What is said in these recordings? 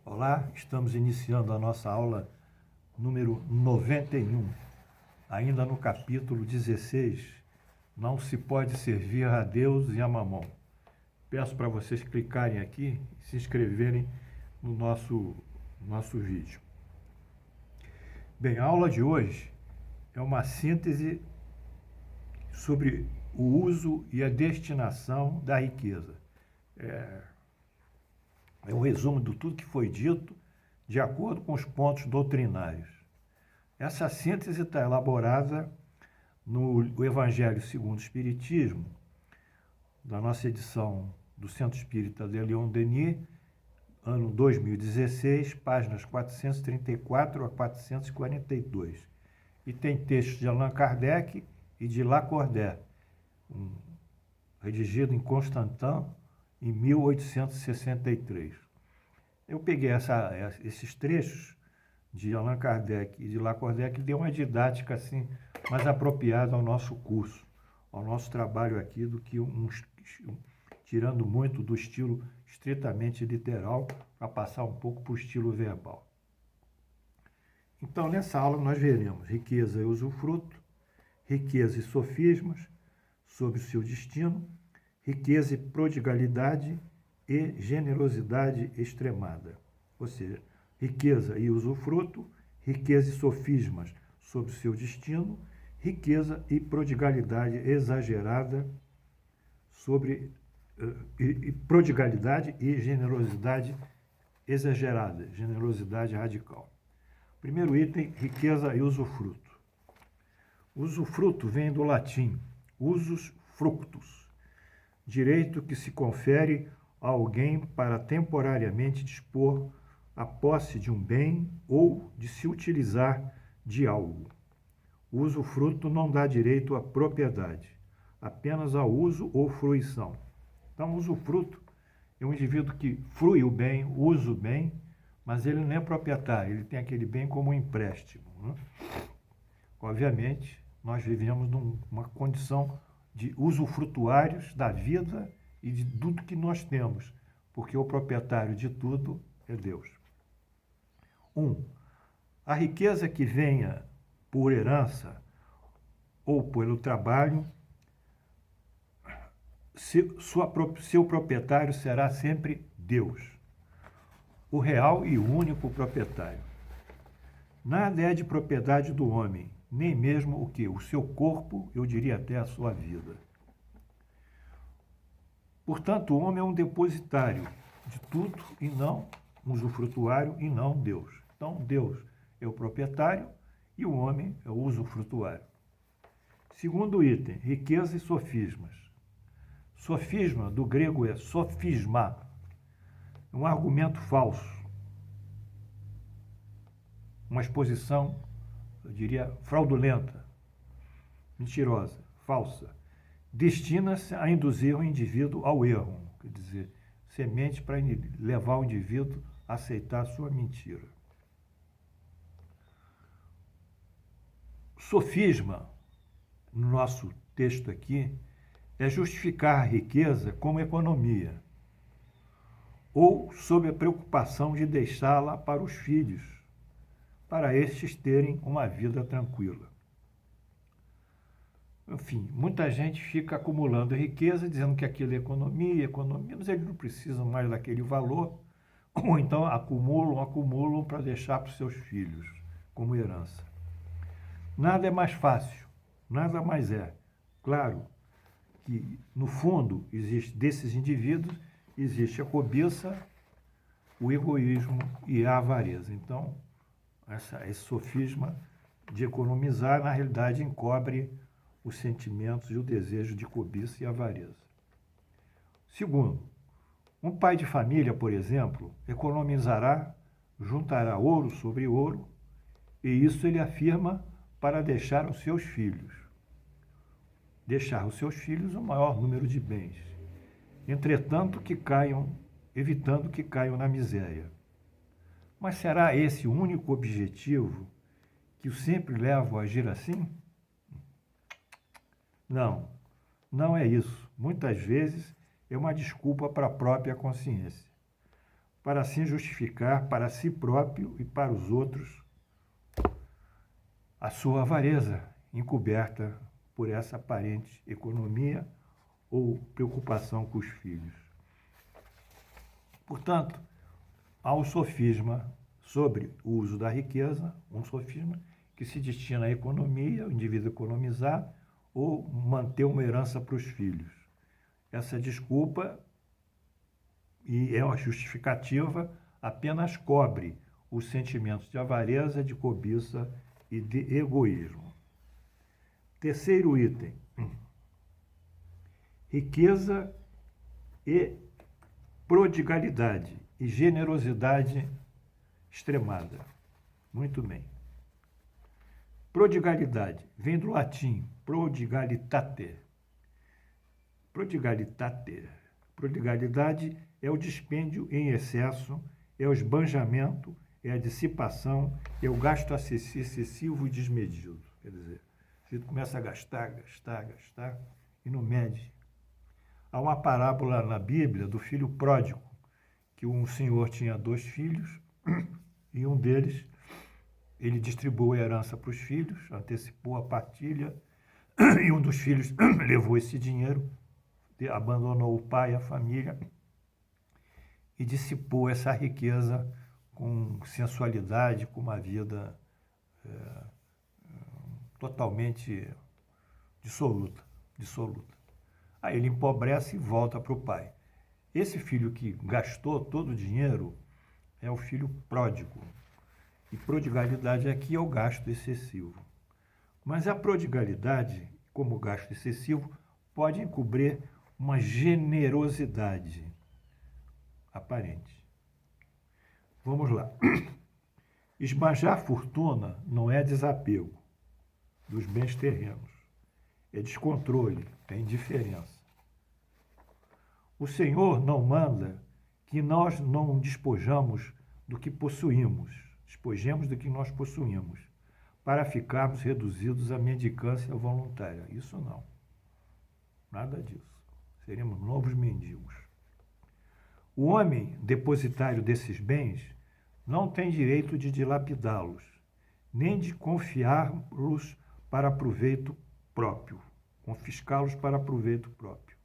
Olá, estamos iniciando a nossa aula número 91, ainda no capítulo 16, não se pode servir a Deus e a Mamon. Peço para vocês clicarem aqui e se inscreverem no nosso vídeo. Bem, a aula de hoje é uma síntese sobre o uso e a destinação da riqueza. É um resumo de tudo que foi dito de acordo com os pontos doutrinários. Essa síntese está elaborada no Evangelho segundo o Espiritismo, da nossa edição do Centro Espírita de Leon Denis, ano 2016, páginas 434 a 442. E tem textos de Allan Kardec e de Lacordaire, redigido em Constantin, em 1863. Eu peguei esses trechos de Allan Kardec e de Lacordaire que deu uma didática assim, mais apropriada ao nosso curso, ao nosso trabalho aqui, do que tirando muito do estilo estritamente literal para passar um pouco para o estilo verbal. Então, nessa aula nós veremos riqueza e usufruto, riqueza e sofismas sobre o seu destino, riqueza e prodigalidade e generosidade extremada. Ou seja, riqueza e usufruto, riqueza e sofismas sobre o seu destino, riqueza e prodigalidade exagerada sobre prodigalidade e generosidade exagerada, generosidade radical. Primeiro item, riqueza e usufruto. Usufruto vem do latim usus fructus, direito que se confere a alguém para temporariamente dispor a posse de um bem ou de se utilizar de algo. O usufruto não dá direito à propriedade, apenas ao uso ou fruição. Então, o usufruto é um indivíduo que frui o bem, usa o bem, mas ele não é proprietário, ele tem aquele bem como um empréstimo, né? Obviamente, nós vivemos numa condição de usufrutuários da vida e de tudo que nós temos, porque o proprietário de tudo é Deus. 1. A riqueza que venha por herança ou pelo trabalho, seu proprietário será sempre Deus, o real e único proprietário. Nada é de propriedade do homem, nem mesmo o que? O seu corpo, eu diria até a sua vida. Portanto, o homem é um depositário de tudo e não um usufrutuário e não Deus. Então, Deus é o proprietário e o homem é o usufrutuário. Segundo item, riqueza e sofismas. Sofisma, do grego, é sofisma, um argumento falso, uma exposição, eu diria, fraudulenta, mentirosa, falsa. Destina-se a induzir o indivíduo ao erro, quer dizer, semente para levar o indivíduo a aceitar a sua mentira. Sofisma, no nosso texto aqui, é justificar a riqueza como economia, ou sob a preocupação de deixá-la para os filhos, para estes terem uma vida tranquila. Enfim, muita gente fica acumulando riqueza, dizendo que aquilo é economia, mas eles não precisam mais daquele valor, ou então acumulam para deixar para os seus filhos, como herança. Nada é mais fácil, nada mais é. Claro que, no fundo, desses indivíduos, existe a cobiça, o egoísmo e a avareza. Então, esse sofisma de economizar, na realidade, encobre os sentimentos e o desejo de cobiça e avareza. Segundo, um pai de família, por exemplo, economizará, juntará ouro sobre ouro, e isso ele afirma para deixar aos seus filhos. Deixar aos seus filhos o maior número de bens, evitando que caiam na miséria. Mas será esse o único objetivo que o sempre leva a agir assim? Não, não é isso. Muitas vezes é uma desculpa para a própria consciência. para assim justificar para si próprio e para os outros a sua avareza, encoberta por essa aparente economia ou preocupação com os filhos. Portanto, há um sofisma sobre o uso da riqueza, um sofisma que se destina à economia, o indivíduo economizar ou manter uma herança para os filhos. Essa desculpa e é uma justificativa apenas cobre os sentimentos de avareza, de cobiça e de egoísmo. Terceiro item, riqueza e prodigalidade e generosidade extremada. Muito bem. Prodigalidade vem do latim prodigalitate. Prodigalidade é o dispêndio em excesso, é o esbanjamento, é a dissipação, é o gasto excessivo e desmedido. Quer dizer, você começa a gastar e não mede. Há uma parábola na Bíblia do filho pródigo, que um senhor tinha 2 filhos e um deles, ele distribuiu a herança para os filhos, antecipou a partilha, e um dos filhos levou esse dinheiro, abandonou o pai e a família e dissipou essa riqueza com sensualidade, com uma vida totalmente dissoluta. Aí ele empobrece e volta para o pai. Esse filho que gastou todo o dinheiro é o filho pródigo. E prodigalidade aqui é o gasto excessivo. Mas a prodigalidade, como gasto excessivo, pode encobrir uma generosidade aparente. Vamos lá. Esbanjar fortuna não é desapego dos bens terrenos. É descontrole, é indiferença. O Senhor não manda que nós não despojamos do que possuímos, despojemos do que nós possuímos, para ficarmos reduzidos à mendicância voluntária. Isso não. Nada disso. Seremos novos mendigos. O homem depositário desses bens não tem direito de dilapidá-los, nem de confiá-los para proveito próprio, confiscá-los para proveito próprio.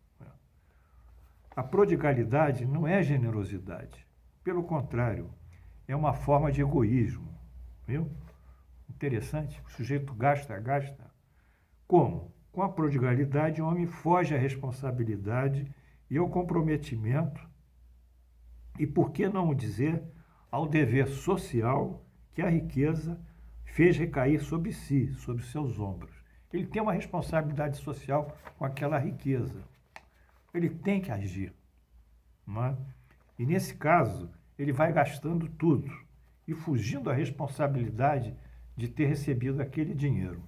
A prodigalidade não é generosidade. Pelo contrário, é uma forma de egoísmo. Viu? Interessante. O sujeito gasta. Como? Com a prodigalidade, o homem foge à responsabilidade e ao comprometimento e, por que não dizer, ao dever social que a riqueza fez recair sobre si, sobre seus ombros. Ele tem uma responsabilidade social com aquela riqueza. Ele tem que agir. Não é? E, nesse caso, ele vai gastando tudo e fugindo à responsabilidade de ter recebido aquele dinheiro.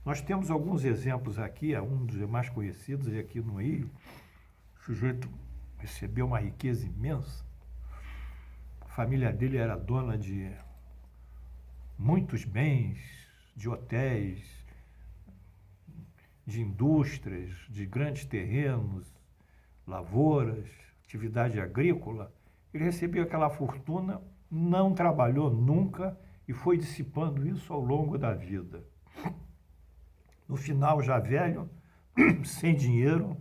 Nós temos alguns exemplos aqui, um dos mais conhecidos é aqui no Rio. O sujeito recebeu uma riqueza imensa. A família dele era dona de muitos bens, de hotéis, de indústrias, de grandes terrenos, lavouras, atividade agrícola. Ele recebeu aquela fortuna, não trabalhou nunca e foi dissipando isso ao longo da vida. No final, já velho, sem dinheiro,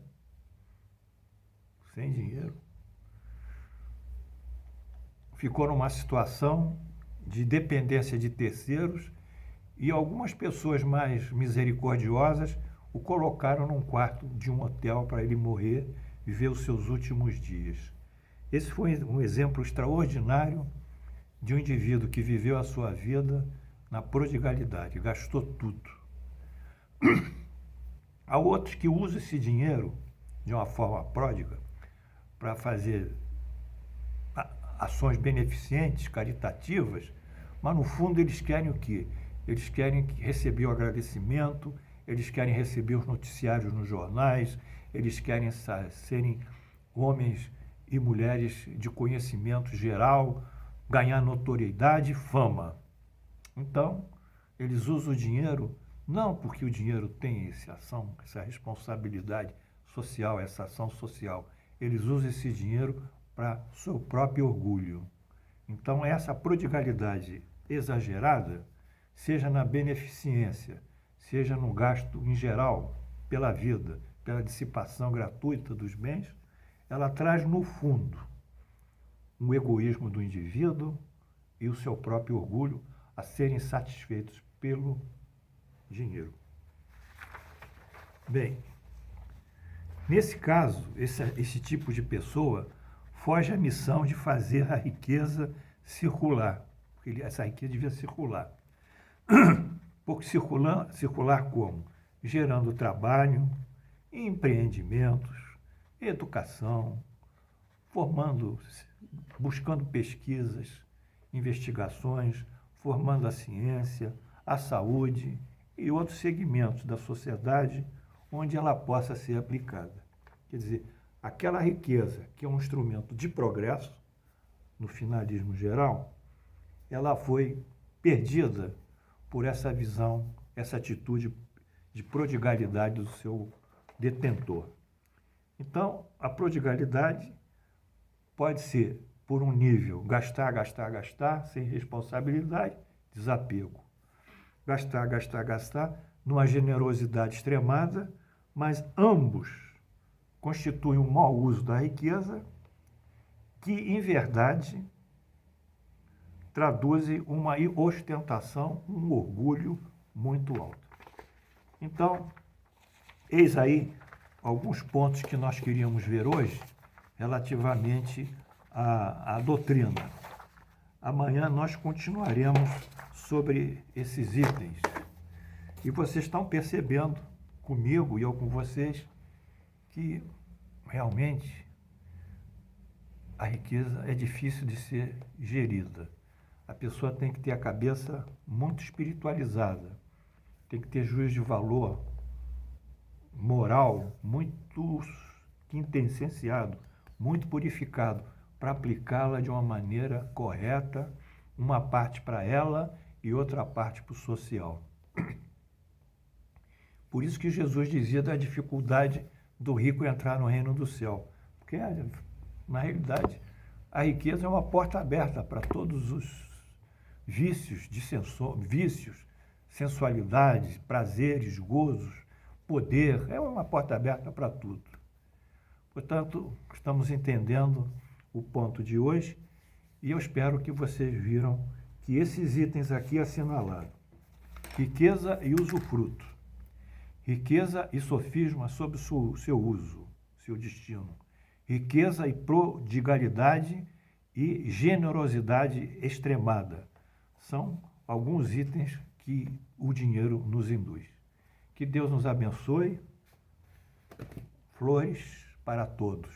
ficou numa situação de dependência de terceiros e algumas pessoas mais misericordiosas o colocaram num quarto de um hotel para ele morrer, viver os seus últimos dias. Esse foi um exemplo extraordinário de um indivíduo que viveu a sua vida na prodigalidade, gastou tudo. Há outros que usam esse dinheiro de uma forma pródiga para fazer ações beneficentes, caritativas, mas no fundo eles querem o quê? Eles querem receber o agradecimento, eles querem receber os noticiários nos jornais, eles querem serem homens e mulheres de conhecimento geral, ganhar notoriedade e fama. Então, eles usam o dinheiro não porque o dinheiro tem essa responsabilidade social, essa ação social. Eles usam esse dinheiro para seu próprio orgulho. Então, essa prodigalidade exagerada, seja na beneficência, seja no gasto em geral, pela vida, pela dissipação gratuita dos bens, ela traz no fundo o egoísmo do indivíduo e o seu próprio orgulho a serem satisfeitos pelo dinheiro. Bem, nesse caso, esse tipo de pessoa foge à missão de fazer a riqueza circular, porque essa riqueza devia circular. Porque circular como? Gerando trabalho, empreendimentos, educação, buscando pesquisas, investigações, formando a ciência, a saúde e outros segmentos da sociedade onde ela possa ser aplicada. Quer dizer, aquela riqueza que é um instrumento de progresso, no finalismo geral, ela foi perdida por essa visão, essa atitude de prodigalidade do seu detentor. Então, a prodigalidade pode ser, por um nível, gastar, sem responsabilidade, desapego. Gastar, numa generosidade extremada, mas ambos constituem um mau uso da riqueza que, em verdade, traduzem uma ostentação, um orgulho muito alto. Então, eis aí alguns pontos que nós queríamos ver hoje relativamente à doutrina. Amanhã nós continuaremos sobre esses itens. E vocês estão percebendo comigo e eu com vocês que realmente a riqueza é difícil de ser gerida. A pessoa tem que ter a cabeça muito espiritualizada, tem que ter juízo de valor moral muito quintessenciado, muito purificado, para aplicá-la de uma maneira correta, uma parte para ela e outra parte para o social. Por isso que Jesus dizia da dificuldade do rico entrar no reino do céu. Porque, na realidade, a riqueza é uma porta aberta para todos os vícios, sensualidade, prazeres, gozos, poder. É uma porta aberta para tudo. Portanto, estamos entendendo o ponto de hoje e eu espero que vocês viram que esses itens aqui assinalados, riqueza e usufruto, riqueza e sofisma sobre o seu uso, seu destino, riqueza e prodigalidade e generosidade extremada, são alguns itens que o dinheiro nos induz. Que Deus nos abençoe. Flores para todos.